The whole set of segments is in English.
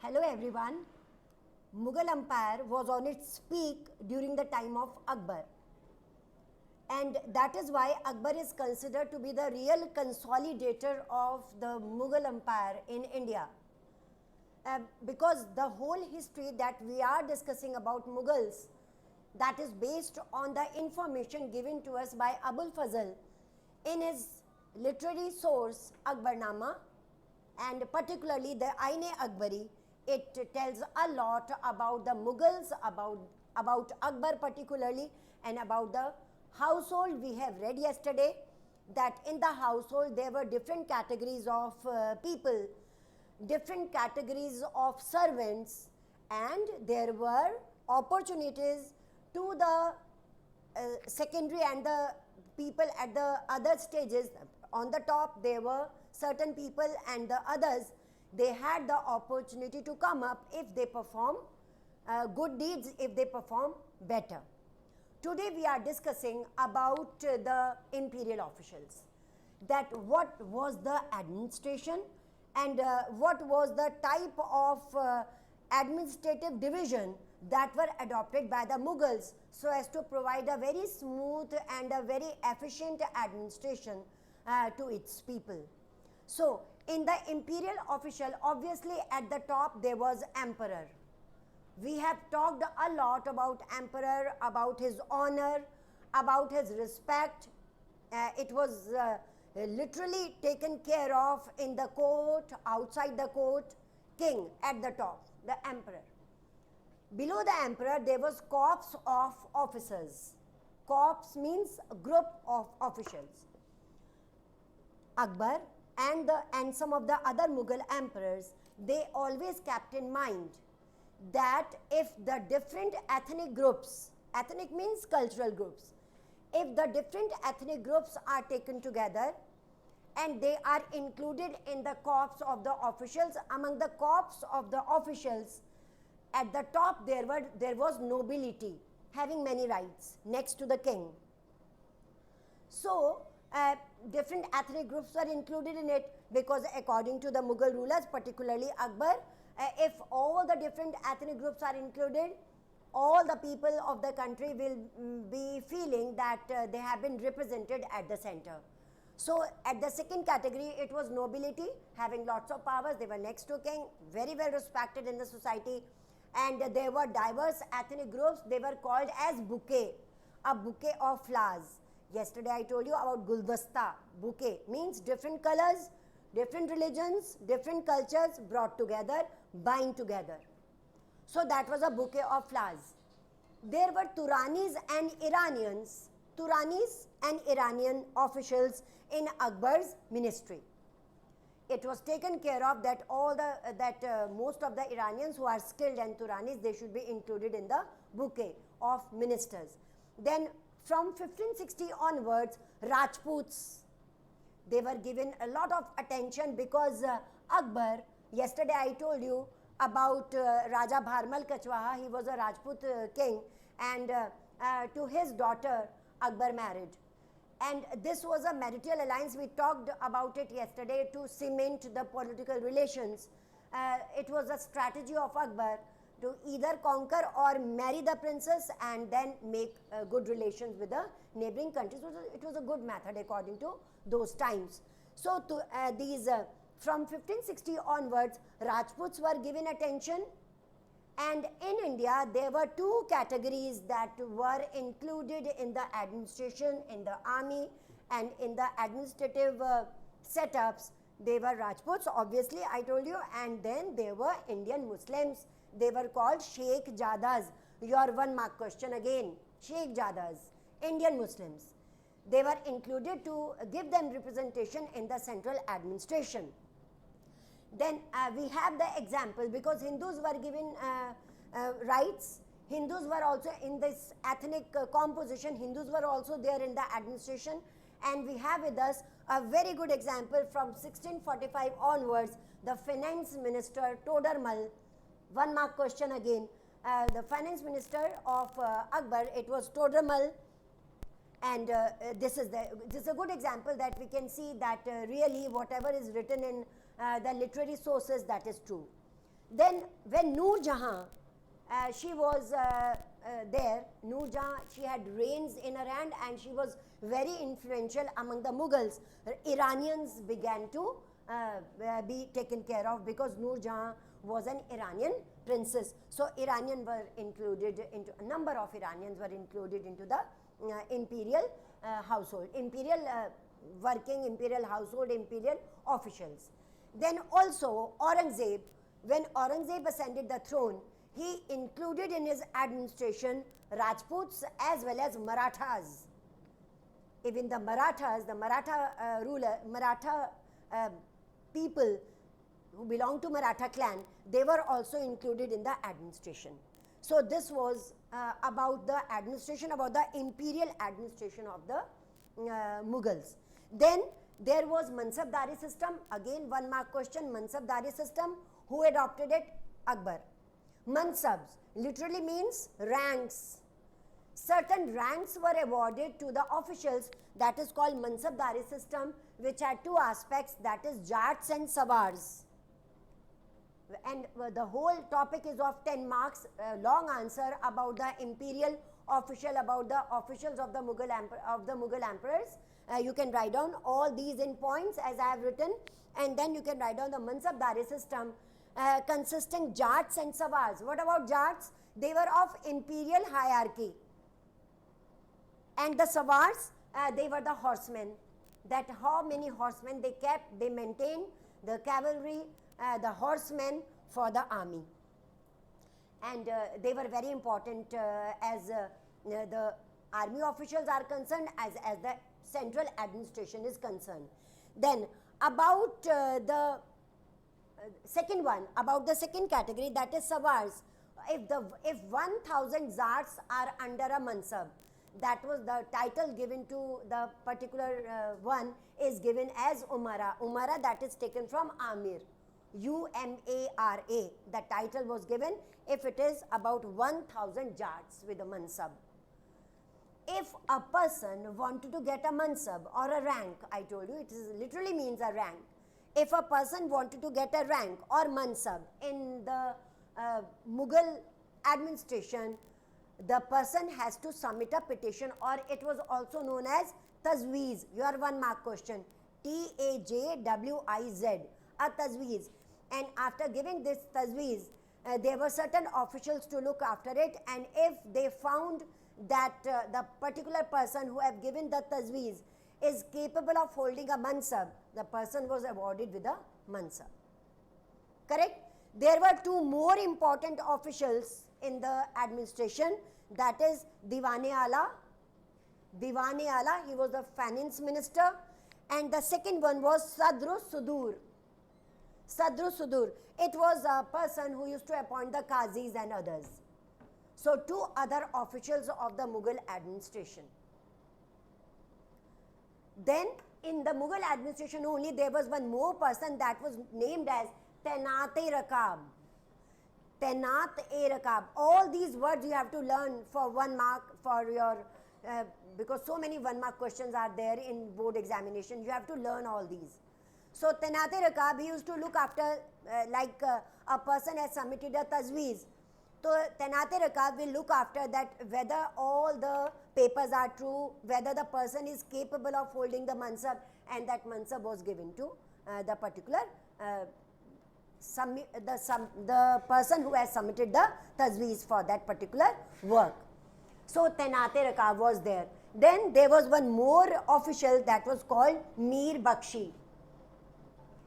Hello everyone. Mughal Empire was on its peak during the time of Akbar. And that is why Akbar is considered to be the real consolidator of the Mughal Empire in India. Because the whole history that we are discussing about Mughals, that is based on the information given to us by Abul Fazl in his literary source Akbarnama, and particularly the Aine Akbari. It tells a lot about the Mughals, about Akbar particularly, and about the household. We have read yesterday that in the household there were different categories of people, different categories of servants, and there were opportunities to the secondary and the people at the other stages. On the top there were certain people, and the others, they had the opportunity to come up if they perform good deeds, if they perform better. Today we are discussing about the imperial officials, that what was the administration and what was the type of administrative division that were adopted by the Mughals so as to provide a very smooth and a very efficient administration to its people. So, in the imperial official, obviously at the top there was emperor. We have talked a lot about emperor, about his honor, about his respect. It was literally taken care of in the court, outside the court. King at the top, the emperor. Below the emperor there was corps of officers. Corps means a group of officials. Akbar and some of the other Mughal emperors, they always kept in mind that if the different ethnic groups, ethnic means cultural groups, if the different ethnic groups are taken together and they are included in the corps of the officials, among the corps of the officials, at the top there was nobility having many rights next to the king. So different ethnic groups were included in it, because according to the Mughal rulers, particularly Akbar, if all the different ethnic groups are included, all the people of the country will be feeling that they have been represented at the center. So at the second category, it was nobility, having lots of powers. They were next to king, very well respected in the society, and there were diverse ethnic groups. They were called as bouquet, a bouquet of flowers. Yesterday I told you about Guldasta. Bouquet means different colors, different religions, different cultures brought together, bind together. So that was a bouquet of flowers. There were Turanis and Iranians, Turanis and Iranian officials in Akbar's ministry. It was taken care of that most of the Iranians who are skilled and Turanis, they should be included in the bouquet of ministers. Then from 1560 onwards, Rajputs, they were given a lot of attention, because Akbar, yesterday I told you about Raja Bharmal Kachwaha. He was a Rajput king, and to his daughter Akbar married. And this was a marital alliance. We talked about it yesterday to cement the political relations. It was a strategy of Akbar to either conquer or marry the princess and then make good relations with the neighboring countries. It was a good method according to those times. So from 1560 onwards, Rajputs were given attention, and in India there were two categories that were included in the administration, in the army and in the administrative setups. They were Rajputs, obviously I told you, and then there were Indian Muslims. They were called Sheikh Jadas. Your 1 mark question again. Sheikh Jadas, Indian Muslims. They were included to give them representation in the central administration. Then we have the example, because Hindus were given rights. Hindus were also in this ethnic composition. Hindus were also there in the administration. And we have with us a very good example from 1645 onwards, the finance minister Todarmal. 1 mark question again. The finance minister of Akbar, it was Todarmal, and this is a good example that we can see that really whatever is written in the literary sources, that is true. Then when Noor Jahan, she was there, Noor Jahan, she had reins in her hand and she was very influential among the Mughals. Iranians began to be taken care of because Noor Jahan was an Iranian princess. So Iranian were included into, a number of Iranians were included into the imperial household, imperial working imperial household, imperial officials. Then also Aurangzeb, when Aurangzeb ascended the throne, he included in his administration Rajputs as well as Marathas. Even the Marathas, the Maratha Maratha people who belonged to Maratha clan, they were also included in the administration. So this was about the administration, about the imperial administration of the Mughals. Then there was Mansabdari system, again 1 mark question, Mansabdari system. Who adopted it? Akbar. Mansabs literally means ranks. Certain ranks were awarded to the officials, that is called Mansabdari system, which had 2 aspects, that is Jats and Sawars. And the whole topic is of 10 marks, long answer about the imperial official, about the officials of the Mughal emperors. You can write down all these in points as I have written, and then you can write down the Mansabdari system consisting Jats and Sawars. What about Jats? They were of imperial hierarchy, and the Sawars, they were the horsemen. That how many horsemen they kept, they maintained the cavalry, the horsemen for the army, and they were very important as the army officials are concerned, as the central administration is concerned. Then about the second one, about the second category, that is Sawars. If 1000 Zars are under a Mansab, that was the title given to the particular one, is given as Umara. Umara, that is taken from Amir, Umara. The title was given if it is about 1000 Jats with a Mansab. If a person wanted to get a Mansab or a rank, I told you it is literally means a rank. If a person wanted to get a rank or Mansab in the Mughal administration, the person has to submit a petition, or it was also known as Tajweez. Your 1 mark question, Tajwiz, a Tajweez. And after giving this Tajweez, there were certain officials to look after it, and if they found that the particular person who have given the Tajweez is capable of holding a Mansab, the person was awarded with a Mansab. Correct? There were 2 more important officials in the administration, that is Diwan-e-Ala. Diwan-e-Ala, he was the finance minister, and the second one was Sadr-u-Sudur. Sadr-u-Sudur, it was a person who used to appoint the Qazis and others. So 2 other officials of the Mughal administration. Then in the Mughal administration only, there was 1 more person that was named as Tainat-e-Raqab. Tainat-e-Raqab. All these words you have to learn for 1 mark for your, because so many 1 mark questions are there in board examination. You have to learn all these. So Tainat-e-Raqab, he used to look after, like a person has submitted a Tajweez. So Tainat-e-Raqab will look after that whether all the papers are true, whether the person is capable of holding the Mansab, and that Mansab was given to the particular the person who has submitted the Tajweez for that particular work. So Tainat-e-Raqab was there. Then there was 1 more official that was called Mir Bakshi.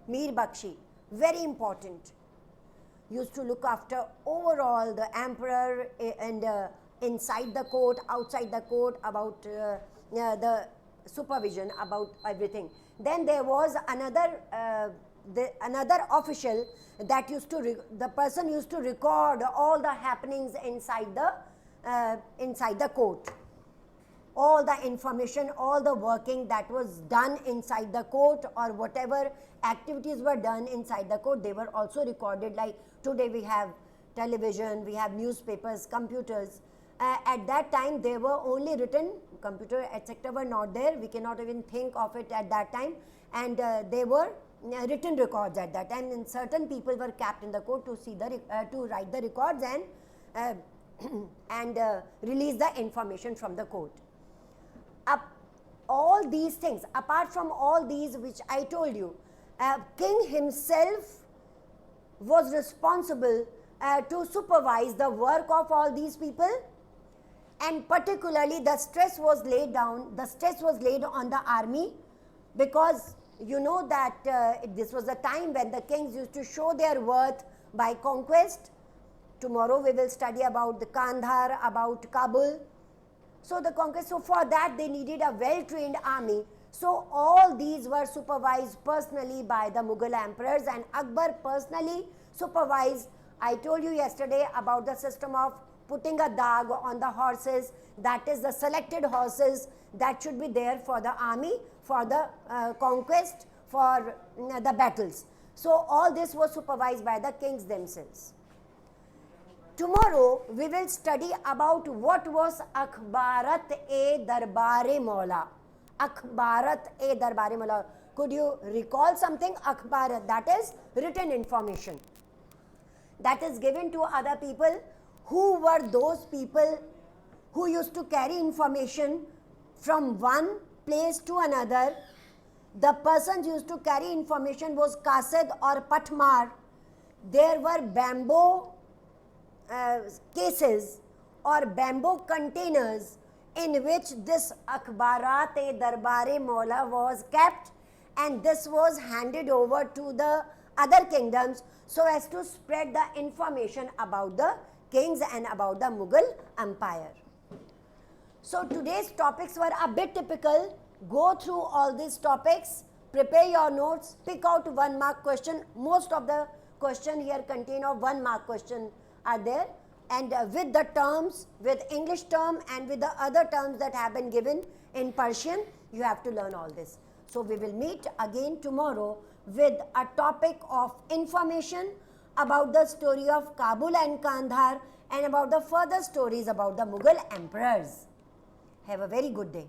Mir Bakshi, very important. Used to look after overall the emperor and inside the court, outside the court, about the supervision, about everything. Then there was another another official that used to the person used to record all the happenings inside the court. All the information, all the working that was done inside the court, or whatever activities were done inside the court, they were also recorded. Like today we have television, we have newspapers, computers. At that time they were only written, computer etc. were not there, we cannot even think of it at that time, and they were written records at that time, and certain people were kept in the court to see the to write the records and release the information from the court. All these things, apart from all these which I told you, king himself was responsible to supervise the work of all these people, and particularly the stress was laid on the army, because you know that this was a time when the kings used to show their worth by conquest. Tomorrow we will study about the Kandahar, about Kabul. So the conquest, so for that they needed a well-trained army. So all these were supervised personally by the Mughal emperors, and Akbar personally supervised. I told you yesterday about the system of putting a dag on the horses, that is the selected horses that should be there for the army, for the conquest, for the battles. So all this was supervised by the kings themselves. Tomorrow we will study about what was Akhbarat-e-Darbare Maula. Akhbarat-e-Darbare Maula. Could you recall something? Akhbarat, that is written information that is given to other people. Who were those people who used to carry information from one place to another? The persons used to carry information was Qasid or Patmar. There were bamboo cases or bamboo containers in which this Akhbarat-e-Darbare Maula was kept, and this was handed over to the other kingdoms so as to spread the information about the kings and about the Mughal Empire. So today's topics were a bit typical. Go through all these topics, prepare your notes, pick out 1 mark question. Most of the question here contain of 1 mark question are there, and with the terms, with English term and with the other terms that have been given in Persian, you have to learn all this. So we will meet again tomorrow with a topic of information about the story of Kabul and Kandahar and about the further stories about the Mughal emperors. Have a very good day.